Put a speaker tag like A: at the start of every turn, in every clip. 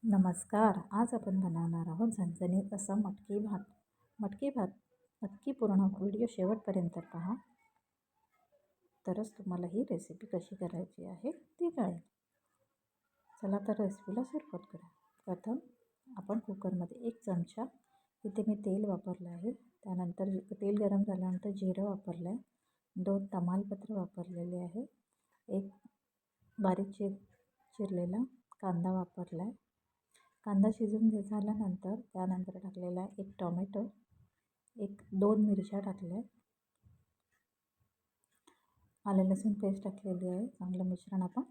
A: नमस्कार. आज आपण बनवणार आहोत झणझणीत असा मटकी भात. मटकी भात नक्की पूर्ण व्हिडिओ शेवटपर्यंत पहा, तरच तुम्हाला ही रेसिपी कशी करायची आहे ती कळेल. चला तर रेसिपीला सुरुवात करू. प्रथम आपण कुकरमध्ये 1 चमचा इथे मी तेल वापरलं आहे. त्यानंतर तेल गरम झाल्यानंतर जिरं वापरलं आहे, 2 तमालपत्र वापरलेले आहे, 1 बारीक चिरलेला कांदा वापरला आहे. कांदा शिजून झाल्यानंतर त्यानंतर टाकलेला 1 टोमॅटो, 2 मिरच्या टाकल्या, आलं लसूण पेस्ट टाकलेली आहे. चांगलं मिश्रण आपण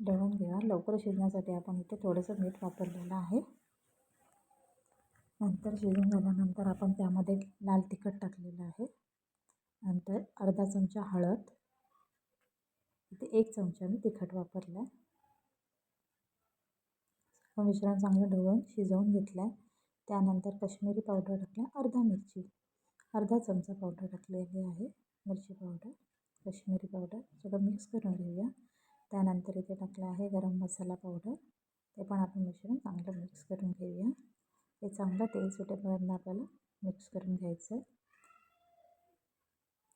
A: दळून घेऊया. लवकर शिजण्यासाठी आपण इथे थोडंसं मीठ वापरलेलं आहे. नंतर शिजून झाल्यानंतर आपण त्यामध्ये लाल तिखट टाकलेलं आहे. नंतर अर्धा चमचा हळद, इथे 1 चमचा मी तिखट वापरलं आहे. मिश्रण चांगलं ढवळून शिजवून घेतलं आहे. त्यानंतर कश्मीरी पावडर टाकला, अर्धा चमचा पावडर टाकलेली आहे, मिरची पावडर, कश्मीरी पावडर सगळं मिक्स करून घेऊया. त्यानंतर इथे टाकला आहे गरम मसाला पावडर, ते पण आपण मिश्रण चांगलं मिक्स करून घेऊया. हे चांगलं तेल सुटेपर्यंत आपल्याला मिक्स करून घ्यायचं आहे.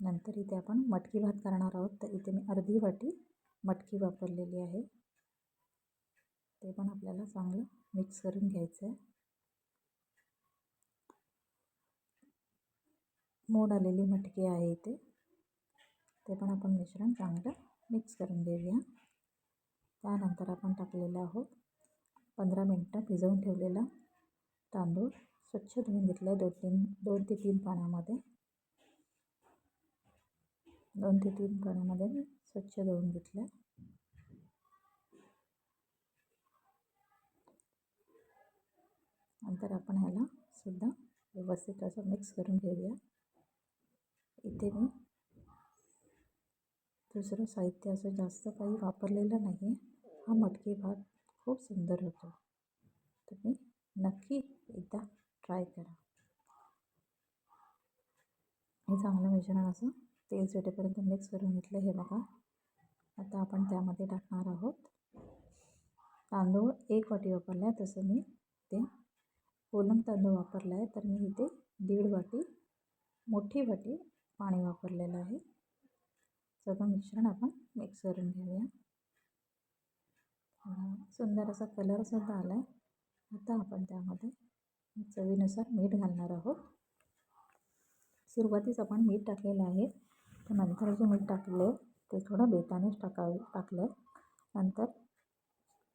A: नंतर इथे आपण मटकी भात करणार आहोत, तर इथे मी अर्धी वाटी मटकी वापरलेली आहे. ते पण आपल्याला चांगलं मिक्स करून घ्यायचं आहे. मोड आलेली मटकी आहे इथे, ते पण आपण मिश्रण चांगलं मिक्स करून घेऊया. त्यानंतर आपण टाकलेलं आहोत 15 मिनटं भिजवून ठेवलेला तांदूळ, स्वच्छ धुवून घेतला आहे 2 ते 3 पाण्यामध्ये. 2 ते 3 पाण्यामध्ये मी स्वच्छ धुवून घेतलं. नंतर आपण ह्याला सुद्धा व्यवस्थित असं मिक्स करून घेऊया. इथे मी दुसरं साहित्य असं जास्त काही वापरलेलं नाही. हा मटकी भात खूप सुंदर होतो. तुम्ही नक्की एकदा ट्राय करा. हे चांगलं मिश्रण असं तेल सुटेपर्यंत मिक्स करून घेतलं. हे बघा, आता आपण त्यामध्ये टाकणार आहोत तांदूळ. 1 वाटी वापरला आहे, तसं मी ते कोलम तांदूळ वापरला आहे, तर मी इथे 1.5 वाटी मोठी वाटी पाणी वापरलेलं आहे. सगळं मिश्रण आपण मिक्स करून घेऊया. सुंदर असा कलरसुद्धा आला आहे. आता आपण त्यामध्ये चवीनुसार मीठ घालणार आहोत. सुरुवातीस आपण मीठ टाकलेलं आहे, तर नंतर जे मीठ टाकले ते थोडं बेतानेच टाकलं. नंतर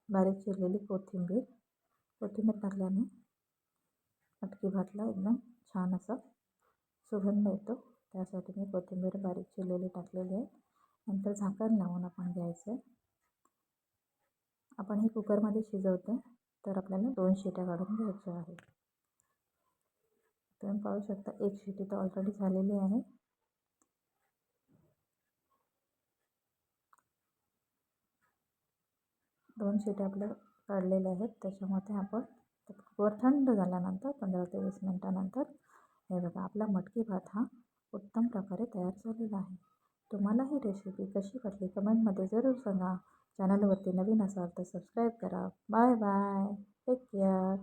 A: बारीक चिरलेली कोथिंबीर टाकल्याने मटकी भातला एकदम छान असा सुगंध येतो. त्यासाठी मी कोथिंबीर बारीक चिरलेली टाकलेली आहे. नंतर झाकण लावून आपण घ्यायचं आहे. आपण हे कुकरमध्ये शिजवतो, तर आपल्याला 2 शिट्या काढून घ्यायच्या आहेत. तुम्ही पाहू शकता 1 शिटी तर ऑलरेडी झालेली आहे. दोन शिट्या आपल्या काढलेल्या आहेत. त्याच्यामध्ये आपण कुकर थंड झाल्यानंतर 15 ते 20 मिनटानंतर हे बघा, आपला मटकी भात हा उत्तम प्रकारे तयार झालेला आहे. तुम्हाला ही रेसिपी कशी वाटली कमेंटमध्ये जरूर सांगा. चॅनलवरती नवीन असाल तर सबस्क्राईब करा. Bye bye, take care.